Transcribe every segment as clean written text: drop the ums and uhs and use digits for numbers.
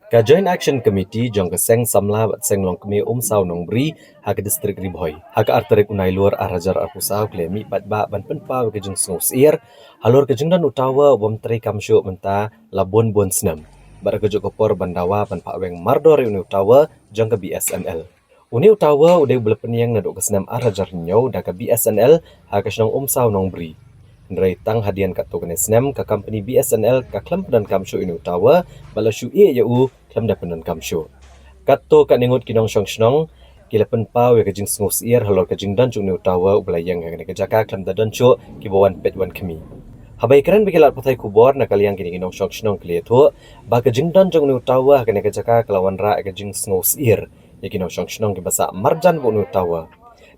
Ka Joint Action Committee jong ka seng samla bat seng long kemi saw nong bri ha ka distrik Ribhoi. Ha ka artarik unai luar arajar arpusaw kle mi pat ba ban pen pa ka jeng sngus ir halor ka jeng dan utawa bom tri kamsyo menta labon bon snam. Bar ka jokopor bandawa ban pa weng mardor uni utawa jong ka BSNL. Uni utawa udah bela peniang nadok ka snam arajar nyau da ka BSNL ha ka snong saw nong bri. Ndrai tang hadian kat to kene snem ka company BSNL ka klam penan kamsyo ini utawa bala syu ye u klam da penan kamsyo. Kat to kat ningut kinong shong shnong kila pen pa we ka jing sngus ir halor ka jing dan chung ni utawa ubla yang ka ka jaka klam da dan chu ki bawan pet wan kemi. Habai keren bikilat patai kubor na kaliang kini kinong shong shnong kli to ba ka jing dan chung ni utawa ka ka jaka kelawan ra ka jing sngus ir ye kinong shong shnong ki basa marjan bu ni utawa.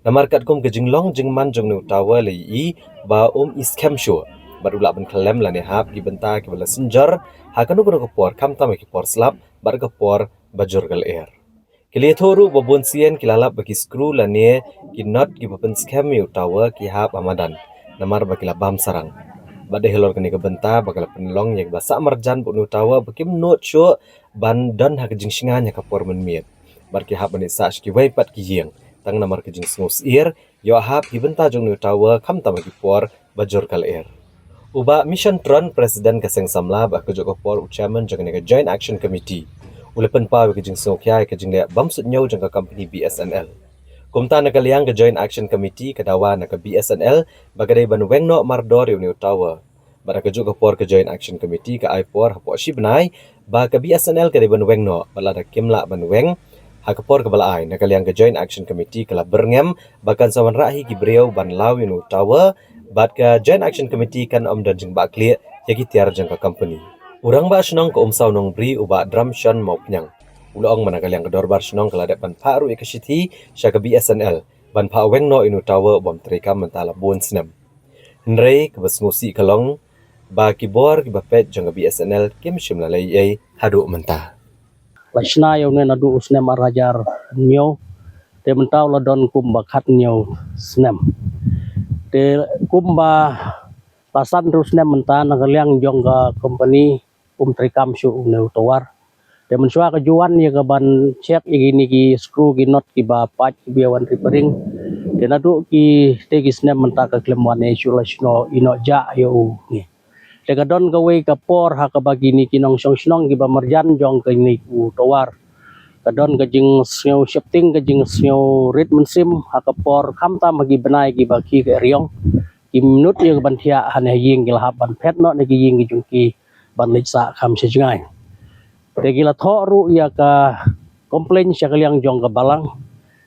Namarkat kum ke jinglong jingman jong nu tawa le I ba iskem sho barula ban kalem la ne hap gi benta ki bala sinjar ha kanu ko por kam tam ki por slap bar ko por bajur gal air kile thoru bobon sien kilalap bagi skru la ne ki not ki bapen scam yu tawa ki hap amadan namar bakila bam sarang bade helor kani ke benta bakala penlong yak basa marjan bu nu tawa bakim not sho ban dan ha ke jingsingan ya ka por men miet bar ki hap ban sa ki wai pat ki yeng tang namar ke jing sngus ir yo hap gibenta jong nu tawa kam tam ki por bajur kal air uba mission tron presiden ka seng samla ba ke joko por chairman jong ne joint action committee ulepen pa ke jing snokya ke jing le bam sut nyau jong ka company BSNL kumta na kaliang ke joint action committee ke dawa na ka BSNL bagade ban wengno mardor ni tawa bara ke joko por ke joint action committee ka ai por hapo shibnai ba ka BSNL ke ban wengno bala da kimla ban weng hakapor ke balai nak kaliang ke joint action committee kala berngem bahkan sawan rahi ki beliau ban lawin utawa bat ke joint action committee kan om dan jeng bakli yaki tiar jeng ka company urang ba shnong ko saw nong bri uba drum shan mau penyang ulong mana kaliang ke dorbar shnong kala depan paru ikashiti sya ke BSNL ban pa weng no inu tawa bom trika mentala bon snam nrei ke besmusi kalong ba kibor ki bapet jeng ke BSNL kim shimla lai ai hadu mentah Lashna yo ne nadu usnem arajar nyo te mentau la don kumba khat nyo snem te kumba pasan terus nem menta nagaliang jong ga company trikam shu ne utawar te mensua ka juan ye ga ban check igini ki screw ki not ki ba pat ki biawan repairing te nadu ki te ki snem menta ka klemwan e shu lashno ino ja yo ni Tega don gawe ka por ha ka bagini kinong song snong giba marjan jong ka ni u tawar kadon ka jing snyo shifting ka jing snyo ritmen sim ha ka por kam ta magi benai gi ba ki ka riong ki minut ye ban thia han ying gil ha ban phet no ne gi ying gi jung ki ban lich sa kham se jingai te gila tho ru ya ka komplain sya kaliang jong ka balang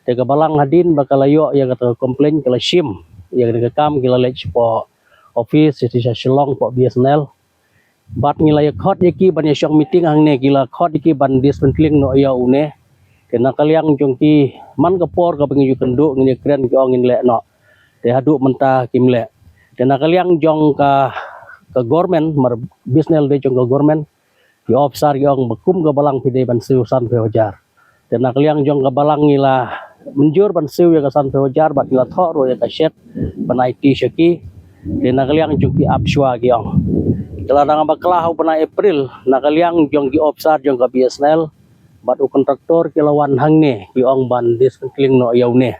te ka balang hadin bakalayo ya ka komplain kala shim ya ka kam gila lech po office itu saya Shillong po BSNL bat ngila ya khot yaki ban ya syong meeting ang ne gila khot yaki ban dismantling no ya une kena kaliang jong ki man ka por ka bangi kendu ngini kren ki ong le no te hadu menta kimle kena kaliang jong ka government mar BSNL de jong ka government ki officer ki ong bakum ka balang pide ban siusan pe wajar kena kaliang jong ka balang ngila menjur ban siu ya ka san pe wajar bat ngila tho ro ya ka shet ban IT syaki di nakaliang jong ki apshwa giong kala nang baklah upana April nakaliang jong ki opsar jong ka BSNL bat u kontraktor kilawan hangne ki ong ban diskling no yaune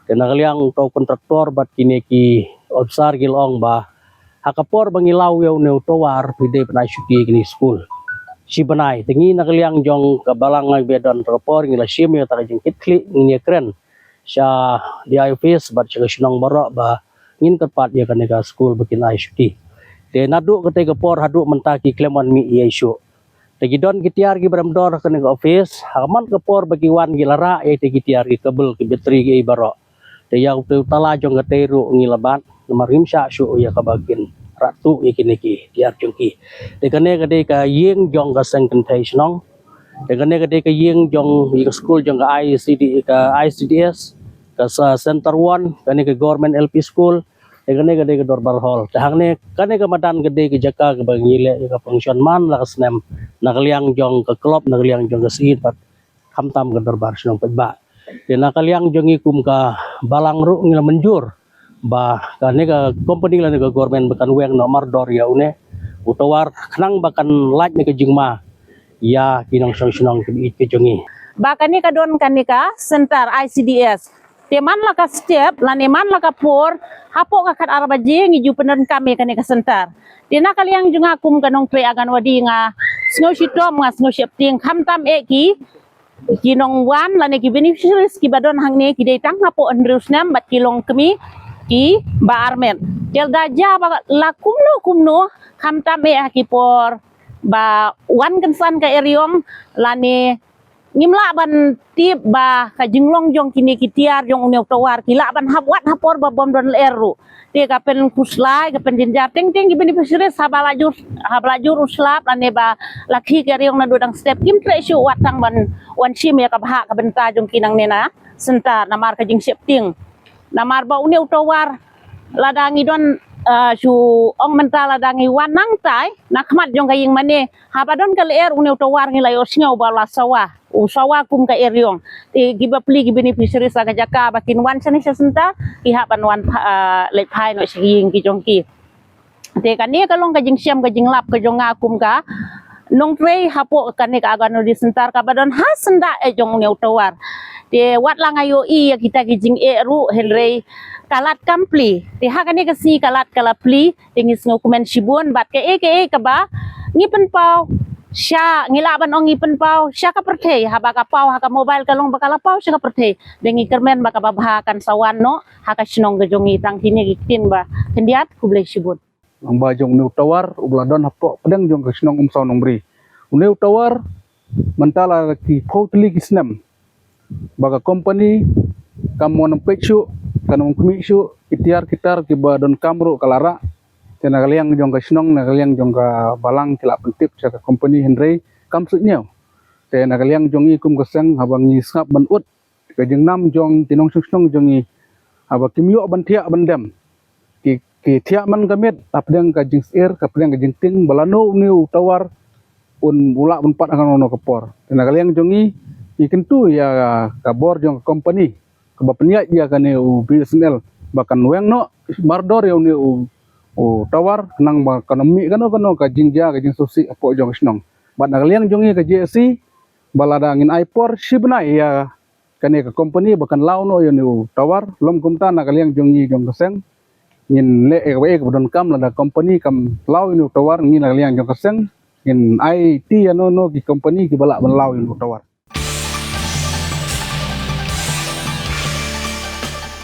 di nakaliang to kontraktor bat kini ki opsar gilong ba hakapor bangilaw yaune utowar pide panai syuki kini school si banai tingi nakaliang jong ka balang bedon rapor ngila sim ya ta jeng kitli ngini kren sya di office bat sya sinong barok ba ngin kepat ya kanega school bikin ICT de nadu ketika por hadu mentaki klemon mi isu tegi don gitiar gi bramdor kanega office haman ke por bagi wan gilara e tegi tiar gi kabel ki bateri gi baro de yang tu tala jong gateru ngilabat marim sya syu ya kabagin ratu ikini ki tiar jongki de kanega de ka yeng jong ga sengkentation de kanega de ka yeng jong i school jong ga ICD ka ICDS ka center 1 kanega government LP school kane gede ke dorbar hall tahang ne kane ke madan gede ke jaka ke bangile ke function man la snem nakaliang jong ke klub nakaliang jong ke siin pat kamtam ke dorbar snong peba de nakaliang jong ikum ka balang ru ngila menjur ba kane ke company la ke government bakan weng no mardor ya une utawar khnang bakan laj ne ke jingma ya kinong song ke jongi Bakani kadon kanika center ICDS. Teman laka step, laneman laka por, hapo kakat arabaji ngiju penon kami kanika center. Tina kaliang junga kum kanong pre agan wadi nga snow shitom nga snow shifting hamtam eki kinong wan lane ki beneficiaries ki badon hangne ki detang hapo andrusnam bat kilong kemi ki ba armen. Tel daja ba la kumno hamtam e aki por ba wan kensan ka eriong lane ngimla ban tip ba ka jinglong jong kini kitiar jong unyok tawar kila ban hapwat hapor ba bom don eru te ka pen kuslai ka pen jinjar ting gi beneficiaries habalajur uslap ane ba laki ka riong na dudang step kim tre shu watang ban wan chim ya ka bha ka benta jong kinang nena sentar namar ka jing shifting namar ba unyok tawar ladangi don su ong mental ladangi wanang tai nakmat jong kaying mane habadon kali unyok tawar ngilai osngau bala sawah usawa kum ka eriong ti giba pli gi beneficiaries aga jaka bakin wan sani senta iha ban wan le phai no sing ki jongki te kani kalong ka jing siam ka jing lap ka jonga kum ka nong trei hapo kani ka aga no di sentar ka badon ha senda e jong ne utawar te wat lang ayo i kita ki jing e ru henrei kalat kampli te ha kani ka si kalat kalapli tingis ngokumen sibun bat ke e ka ba ngipen pau Sya ngilaban ong ipen pau sya ka perthe haba ka pau ha ka mobile kalong bakala pau sya ka perthe dengi kermen baka babahakan sawan no ha ka sinong gejongi tang kini gitin ba kendiat ku blai sibut ang bajong ni utawar ubladon hapo pedang jong ka sinong umsaw nong bri uni utawar mentala ki totally kisnem baga company kamon pechu kanong kumishu itiar kitar ki badon kamru kalara tena kaliang jong ka sinong na kaliang jong ka balang kila pentip sa company Henry kamsutnya tena kaliang jong i kum kaseng habang ni skap ban ut ka jeng nam jong tinong sinong jong i haba kimyo ban thia ban dem ki thia man kamet apdeng ka jing air ka pdeng ka jing ting balano ni utawar un bula ban pat akan ono kapor tena kaliang jong i kentu ya ka bor jong company ka bapnia ya kane u BSNL bahkan weng no mardor ya ni tawar nang ba ekonomi kano ka jingja ka jing susi apo jong snong bat nagaliang jongi ka JSC balada ngin ipor shibna ya kane ka company bakan launo yo ni tawar lom kumta nagaliang jongi jong kaseng ngin le e bodon kam lada company kam lau ni tawar ngin nagaliang jong kaseng ngin IT ano no ki company ki bala ban lau ni tawar